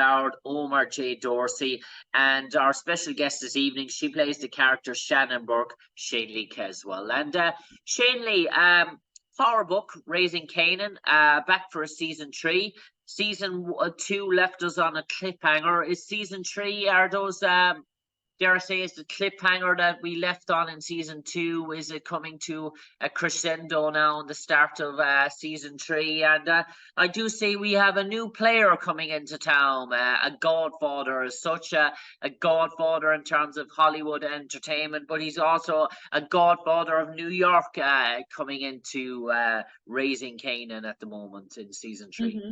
starred Omar J. Dorsey, and our special guest this evening, she plays the character Shannon Burke, Shanley Caswell. And Shanley, Power Book Raising Kanan, back for a season 3. Season 2 left us on a cliffhanger. Is season 3, are those dare I say, is the cliffhanger that we left on in season 2? Is it coming to a crescendo now in the start of season 3? And I do see we have a new player coming into town, a godfather, such a godfather in terms of Hollywood entertainment, but he's also a godfather of New York, coming into Raising Kanan at the moment in season 3. Mm-hmm.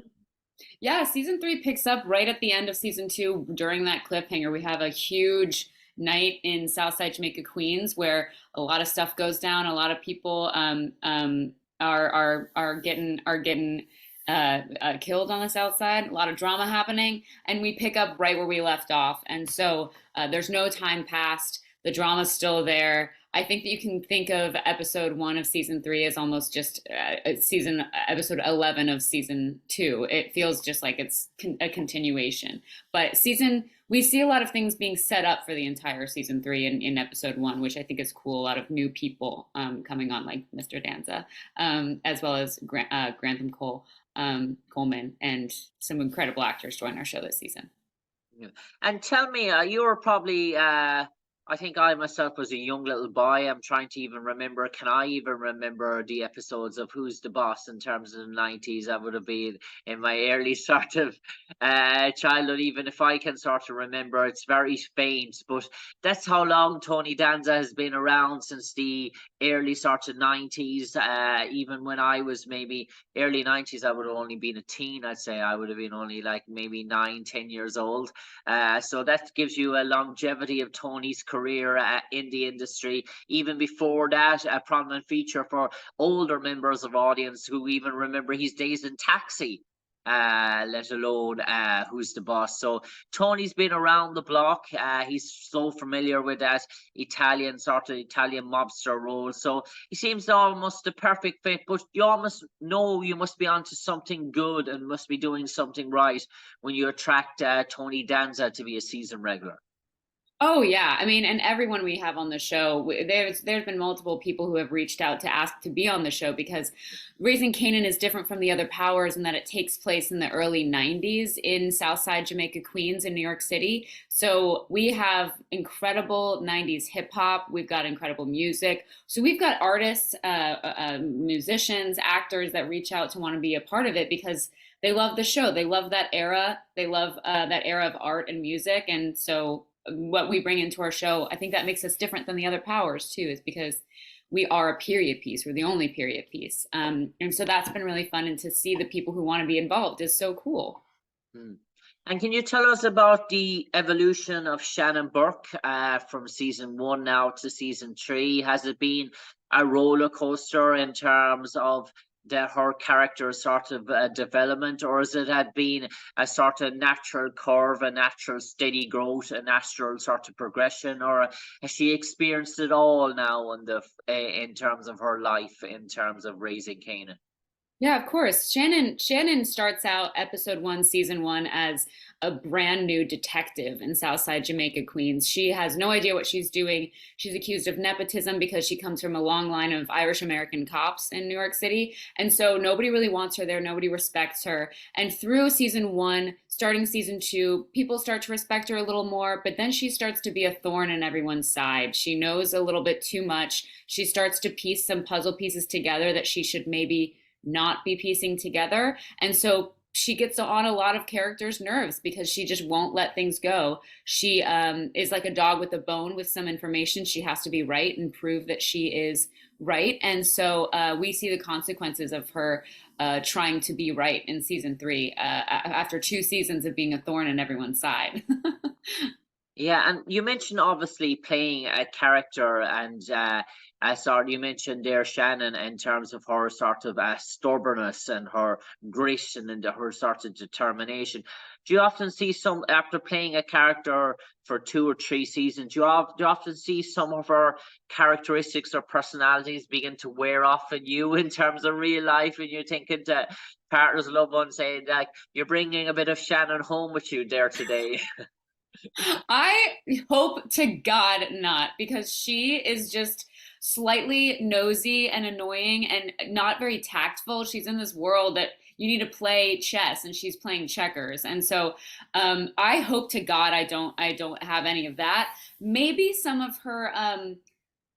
Yeah, season 3 picks up right at the end of season 2. During that cliffhanger, we have a huge night in Southside Jamaica, Queens, where a lot of stuff goes down. A lot of people are getting killed on the South Side. A lot of drama happening, and we pick up right where we left off. And so there's no time passed. The drama's still there. I think that you can think of episode 1 of season 3 as almost just episode 11 of season 2. It feels just like it's a continuation. But we see a lot of things being set up for the entire season 3 in episode 1, which I think is cool. A lot of new people coming on, like Mr. Danza, as well as Grantham Coleman, and some incredible actors join our show this season. Yeah. And tell me, you were probably I think I myself was a young little boy. I'm trying to even remember. Can I even remember the episodes of Who's the Boss in terms of the 90s? That would have been in my early sort of childhood. Even if I can sort of remember, it's very faint. But that's how long Tony Danza has been around, since the early sort of 90s. Even when I was maybe early 90s, I would have only been a teen. I'd say I would have been only like maybe 9-10 years old. So that gives you a longevity of Tony's career in the industry. Even before that, a prominent feature for older members of audience who even remember his days in Taxi, let alone Who's the Boss. So Tony's been around the block. He's so familiar with that Italian mobster role. So he seems almost the perfect fit, but you almost know you must be onto something good and must be doing something right when you attract Tony Danza to be a season regular. Oh yeah, I mean, and everyone we have on the show, there's been multiple people who have reached out to ask to be on the show, because Raising Kanan is different from the other Powers in that it takes place in the early 90s in Southside Jamaica, Queens in New York City. So we have incredible 90s hip hop, we've got incredible music. So we've got artists, musicians, actors that reach out to want to be a part of it because they love the show. They love that era. They love that era of art and music. And so what we bring into our show, I think that makes us different than the other Powers too, is because we are a period piece. We're the only period piece. And so that's been really fun. And to see the people who want to be involved is so cool. And can you tell us about the evolution of Shannon Burke from season 1 now to season 3? Has it been a roller coaster in terms of her character sort of development, or has it had been a sort of natural curve, a natural steady growth, a natural sort of progression, or has she experienced it all now in terms of her life, in terms of Raising Kanan? Yeah, of course. Shannon starts out episode 1, season 1 as a brand new detective in Southside Jamaica, Queens. She has no idea what she's doing. She's accused of nepotism because she comes from a long line of Irish American cops in New York City. And so nobody really wants her there. Nobody respects her. And through season 1, starting season 2, people start to respect her a little more, but then she starts to be a thorn in everyone's side. She knows a little bit too much. She starts to piece some puzzle pieces together that she should maybe not be piecing together. And so she gets on a lot of characters' nerves because she just won't let things go. She is like a dog with a bone with some information. She has to be right and prove that she is right. And so we see the consequences of her trying to be right in season 3 after 2 seasons of being a thorn in everyone's side. Yeah, and you mentioned obviously playing a character, and Sorry, you mentioned there Shannon in terms of her sort of stubbornness and her grit and her sort of determination. Do you often see some, after playing a character for 2 or 3 seasons, do you often see some of her characteristics or personalities begin to wear off in you in terms of real life, and you're thinking to partners, loved ones, saying like you're bringing a bit of Shannon home with you there today? I hope to God not, because she is just slightly nosy and annoying and not very tactful. She's in this world that you need to play chess, and she's playing checkers. And so I hope to God I don't have any of that. Maybe some of her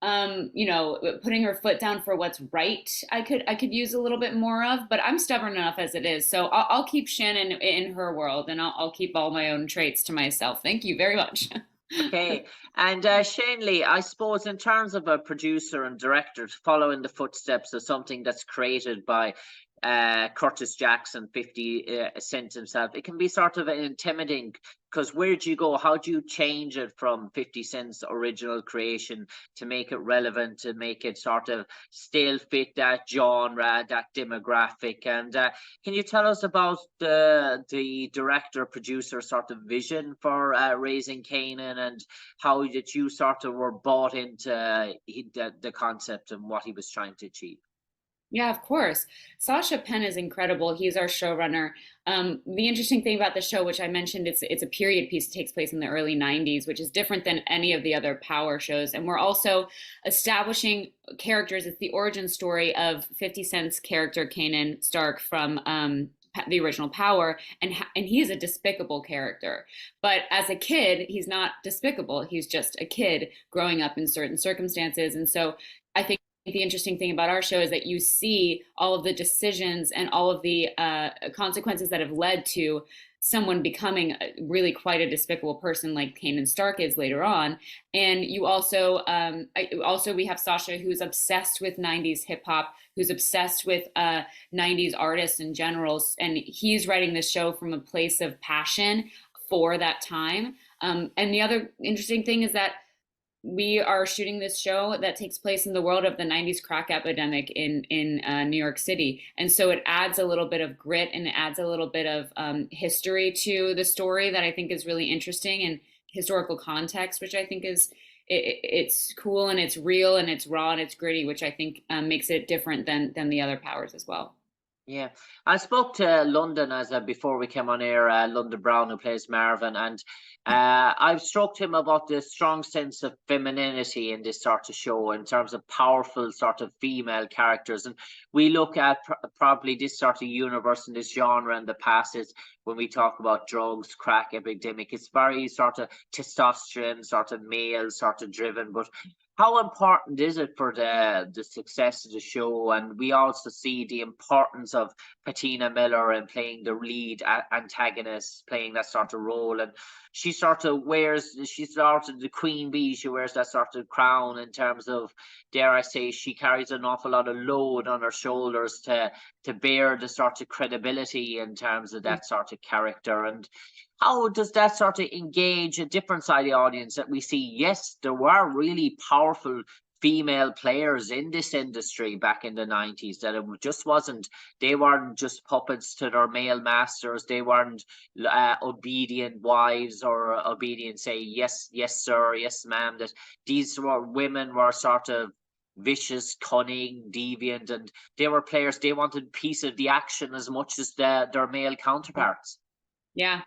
putting her foot down for what's right, I could use a little bit more of, but I'm stubborn enough as it is. So I'll keep Shannon in her world, and I'll keep all my own traits to myself. Thank you very much. Okay, and Shanley, I suppose in terms of a producer and director to follow in the footsteps of something that's created by Curtis Jackson, 50 Cent himself, it can be sort of intimidating, because where do you go? How do you change it from 50 Cent's original creation to make it relevant, to make it sort of still fit that genre, that demographic? And can you tell us about the director producer sort of vision for Raising Kanan, and how that you sort of were bought into the concept and what he was trying to achieve? Yeah, of course. Sasha Penn is incredible. He's our showrunner. The interesting thing about the show, which I mentioned, it's a period piece. It takes place in the early '90s, which is different than any of the other Power shows. And we're also establishing characters. It's the origin story of 50 Cent's character Kanan Stark from the original Power, and he is a despicable character. But as a kid, he's not despicable. He's just a kid growing up in certain circumstances. And so I think the interesting thing about our show is that you see all of the decisions and all of the consequences that have led to someone becoming really quite a despicable person like Kanan Stark is later on. And you also, we have Sasha, who's obsessed with 90s hip hop, who's obsessed with 90s artists in general. And he's writing this show from a place of passion for that time. And the other interesting thing is that we are shooting this show that takes place in the world of the 90s crack epidemic in New York City. And so it adds a little bit of grit, and it adds a little bit of history to the story that I think is really interesting, and historical context, which I think is it's cool, and it's real, and it's raw, and it's gritty, which I think makes it different than the other Powers as well. Yeah, I spoke to London as before we came on air, London Brown, who plays Marvin, and I've stroked him about the strong sense of femininity in this sort of show in terms of powerful sort of female characters. And we look at probably this sort of universe and this genre in the past is when we talk about drugs, crack epidemic, it's very sort of testosterone, sort of male, sort of driven. But how important is it for the success of the show? And we also see the importance of Patina Miller in playing the lead antagonist, playing that sort of role. And she's sort of the queen bee. She wears that sort of crown in terms of, dare I say, she carries an awful lot of load on her shoulders to bear the sort of credibility in terms of that sort of character. And how does that sort of engage a different side of the audience, that we see, yes, there were really powerful female players in this industry back in the 90s, that it just wasn't, they weren't just puppets to their male masters, they weren't obedient wives or obedient, say, yes, yes, sir, yes, ma'am, that these women were sort of vicious, cunning, deviant, and they were players, they wanted a piece of the action as much as their male counterparts. Yeah.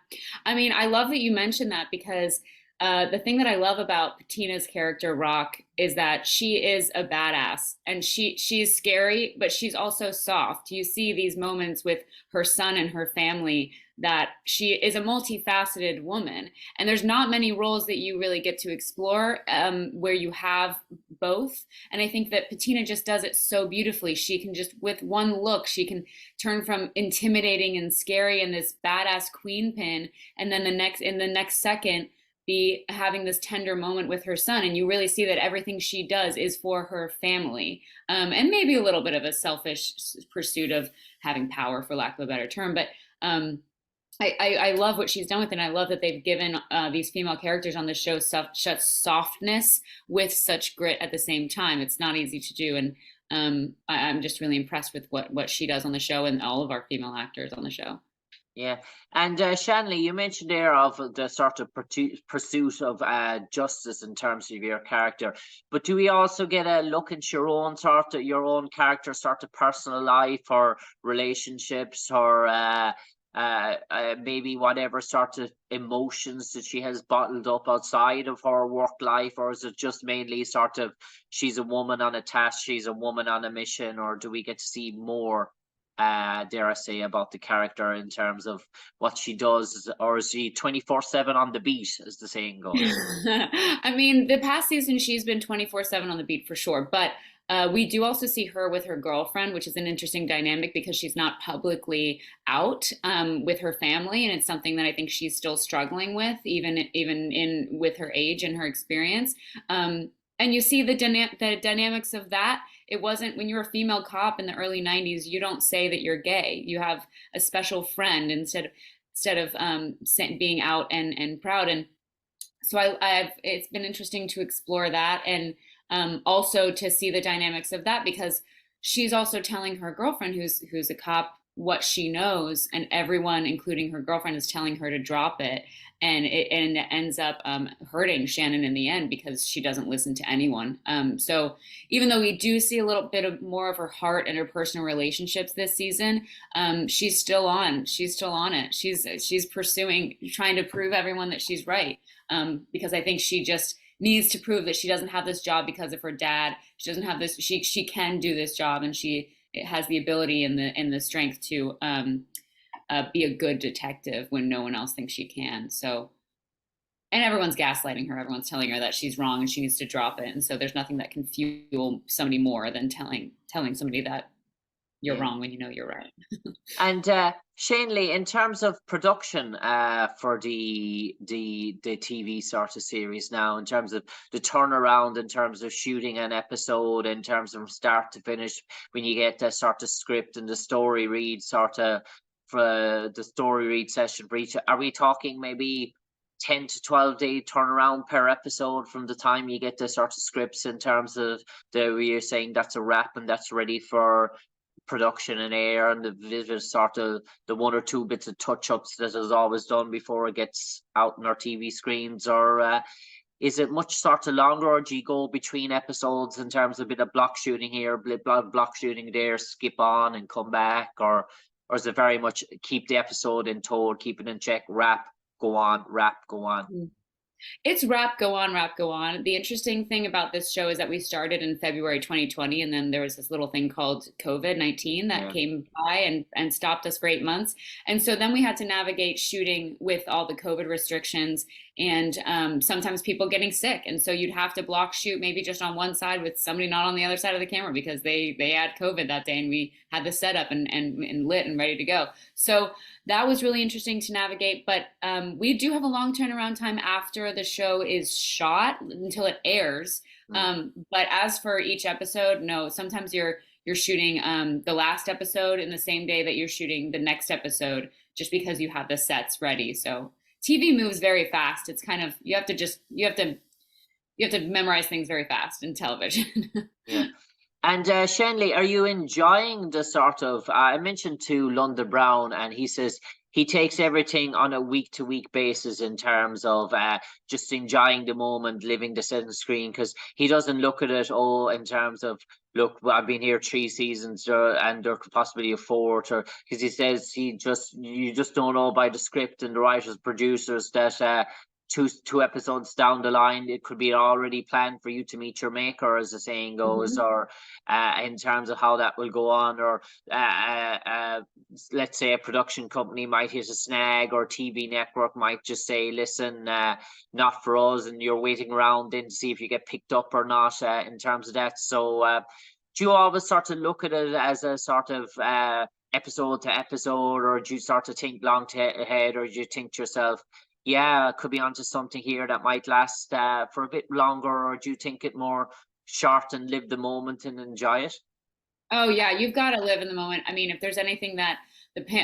I mean, I love that you mentioned that, because the thing that I love about Patina's character, Rock, is that she is a badass, and she's scary, but she's also soft. You see these moments with her son and her family that she is a multifaceted woman, and there's not many roles that you really get to explore where you have both. And I think that Patina just does it so beautifully. She can just, with one look, she can turn from intimidating and scary and this badass queen pin, and then in the next second be having this tender moment with her son. And you really see that everything she does is for her family, and maybe a little bit of a selfish pursuit of having power, for lack of a better term. But I love what she's done with it. And I love that they've given these female characters on the show such softness with such grit at the same time. It's not easy to do, and I'm just really impressed with what she does on the show and all of our female actors on the show. Yeah, and Shanley, you mentioned there of the sort of pursuit of justice in terms of your character, but do we also get a look into your own character sort of personal life or relationships or maybe whatever sort of emotions that she has bottled up outside of her work life, or is it just mainly sort of she's a woman on a task, she's a woman on a mission, or do we get to see more? Dare I say, about the character in terms of what she does, or is she 24/7 on the beat, as the saying goes? I mean, the past season she's been 24/7 on the beat for sure, but we do also see her with her girlfriend, which is an interesting dynamic because she's not publicly out with her family, and it's something that I think she's still struggling with, even in with her age and her experience. And you see the dynamics of that. It wasn't when you're a female cop in the early 90s, you don't say that you're gay. You have a special friend instead of being out and proud. And so I've it's been interesting to explore that, and also to see the dynamics of that, because she's also telling her girlfriend, who's a cop, what she knows, and everyone, including her girlfriend, is telling her to drop it, and it ends up hurting Shannon in the end because she doesn't listen to anyone. So even though we do see a little bit of more of her heart and her personal relationships this season, she's still on it. She's pursuing, trying to prove everyone that she's right, because I think she just needs to prove that she doesn't have this job because of her dad. She doesn't have this. She can do this job, and she has the ability and the strength to be a good detective when no one else thinks she can. So, and everyone's gaslighting her. Everyone's telling her that she's wrong and she needs to drop it. And so there's nothing that can fuel somebody more than telling somebody that you're Yeah. wrong when you know you're right. And Shanley, in terms of production for the TV sort of series now, in terms of the turnaround, in terms of shooting an episode, in terms of from start to finish, when you get the sort of script and the story read sort of for the story read session for each, are we talking maybe 10 to 12 day turnaround per episode from the time you get the sort of scripts, in terms of you're saying that's a wrap and that's ready for production and air, and the sort of the one or two bits of touch ups that is always done before it gets out on our TV screens, or is it much sort of longer, or do you go between episodes in terms of a bit of block shooting here, block shooting there, skip on and come back, or is it very much keep the episode in tow, keep it in check, wrap, go on, wrap, go on? It's wrap, go on, wrap, go on. The interesting thing about this show is that we started in February 2020, and then there was this little thing called COVID-19 that came by and stopped us for 8 months. And so then we had to navigate shooting with all the COVID restrictions, and sometimes people getting sick. And so you'd have to block shoot maybe just on one side with somebody not on the other side of the camera because they had COVID that day, and we had the setup and lit and ready to go. So that was really interesting to navigate. But we do have a long turnaround time after the show is shot until it airs. But as for each episode, no, sometimes you're shooting the last episode in the same day that you're shooting the next episode, just because you have the sets ready. So TV moves very fast. It's kind of, you have to memorize things very fast in television. Yeah. And Shanley, are you enjoying the sort of? I mentioned to London Brown, and he says he takes everything on a week-to-week basis in terms of just enjoying the moment, living the set screen, because he doesn't look at it in terms of, look, I've been here 3 seasons, and there could possibly a fourth, or because he says you just don't know by the script and the writers, producers that. Two episodes down the line, it could be already planned for you to meet your maker, as the saying goes, or in terms of how that will go on, or let's say a production company might hit a snag, or TV network might just say, listen, not for us, and you're waiting around then to see if you get picked up or not, in terms of that. So do you always sort of look at it as a sort of episode to episode, or do you sort of think long ahead, or do you think to yourself, yeah, I could be onto something here that might last for a bit longer, or do you think it more short and live the moment and enjoy it? Oh yeah, you've got to live in the moment. I mean, if there's anything that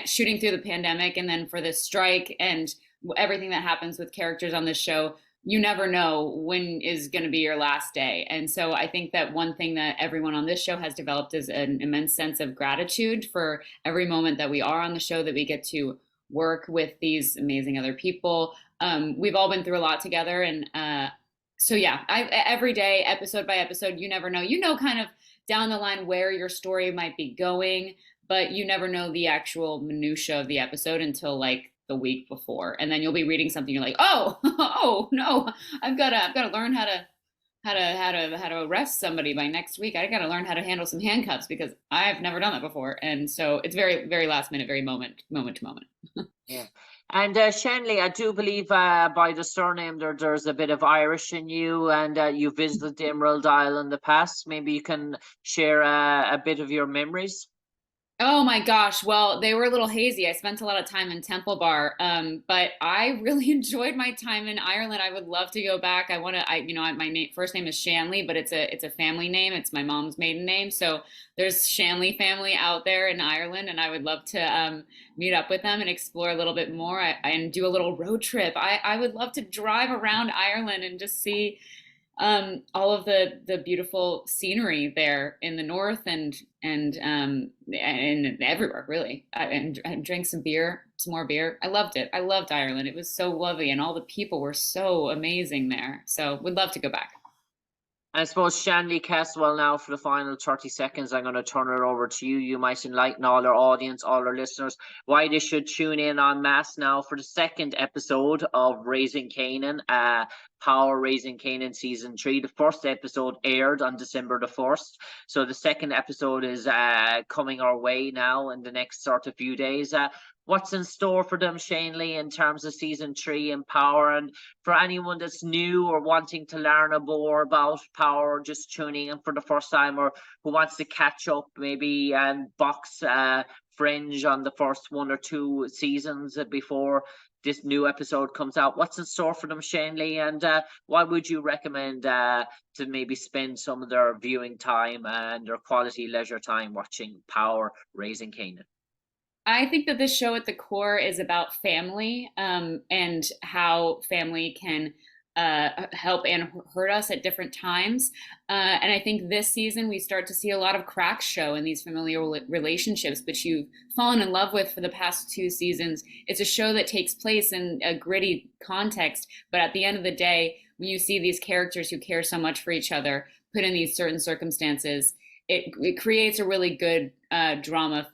shooting through the pandemic, and then for the strike and everything that happens with characters on this show, you never know when is going to be your last day. And so I think that one thing that everyone on this show has developed is an immense sense of gratitude for every moment that we are on the show, that we get to work with these amazing other people. We've all been through a lot together. And so, yeah, every day, episode by episode, you never know. You know, kind of down the line where your story might be going, but you never know the actual minutia of the episode until like the week before, and then you'll be reading something, you're like, oh, oh no, I've got to learn how to arrest somebody by next week. I got to learn how to handle some handcuffs because I've never done that before. And so it's very, very last minute, very moment to moment. Yeah. And Shanley, I do believe by the surname there's a bit of Irish in you, and you visited the Emerald Isle in the past. Maybe you can share a bit of your memories. Oh my gosh. Well, they were a little hazy. I spent a lot of time in Temple Bar, but I really enjoyed my time in Ireland. I would love to go back. My first name is Shanley, but it's a family name. It's my mom's maiden name. So there's Shanley family out there in Ireland, and I would love to meet up with them and explore a little bit more and do a little road trip. I would love to drive around Ireland and just see all of the beautiful scenery there in the north and everywhere really, and drink some more beer. I loved it. I loved Ireland. It was so lovely, and all the people were so amazing there. So would love to go back. I suppose Shanley Caswell, now for the final 30 seconds, I'm going to turn it over to you. You might enlighten all our audience, all our listeners, why they should tune in en masse now for the second episode of Raising Kanan, Power Raising Kanan Season 3. The first episode aired on December the 1st. So the second episode is coming our way now in the next sort of few days. What's in store for them, Shanley, in terms of Season 3 and Power? And for anyone that's new or wanting to learn more about Power, or just tuning in for the first time, or who wants to catch up maybe and box Fringe on the first 1 or 2 seasons before this new episode comes out, what's in store for them, Shanley? And why would you recommend to maybe spend some of their viewing time and their quality leisure time watching Power Raising Kanan? I think that this show at the core is about family, and how family can help and hurt us at different times. And I think this season we start to see a lot of cracks show in these familial relationships, which you've fallen in love with for the past 2 seasons. It's a show that takes place in a gritty context, but at the end of the day, when you see these characters who care so much for each other put in these certain circumstances, it creates a really good drama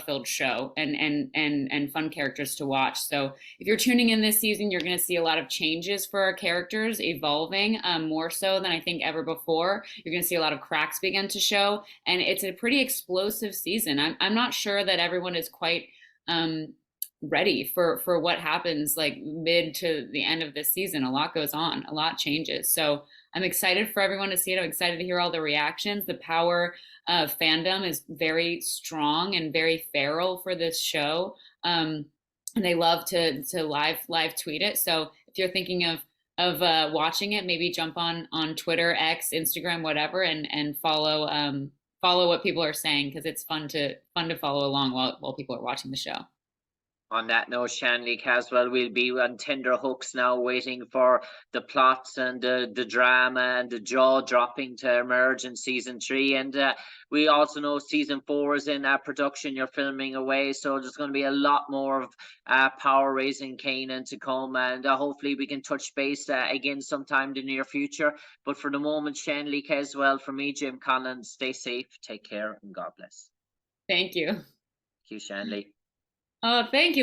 filled show and fun characters to watch. So if you're tuning in this season, you're going to see a lot of changes for our characters evolving, more so than I think ever before. You're going to see a lot of cracks begin to show, and it's a pretty explosive season. I'm not sure that everyone is quite ready for what happens like mid to the end of this season. A lot goes on, a lot changes. So I'm excited for everyone to see it. I'm excited to hear all the reactions. The Power fandom is very strong and very feral for this show. And they love to live tweet it. So if you're thinking of watching it, maybe jump on Twitter, X, Instagram, whatever, and follow what people are saying, because it's fun to follow along while people are watching the show. On that note, Shanley Caswell, we'll be on tender hooks now, waiting for the plots and the drama and the jaw dropping to emerge in Season 3. And we also know Season 4 is in production. You're filming away, so there's going to be a lot more of Power Raising Kanan to come, and hopefully we can touch base again sometime in the near future. But for the moment, Shanley Caswell, from me, Jim Conlan, stay safe, take care, and God bless. Thank you. Thank you, Shanley. Oh, thank you.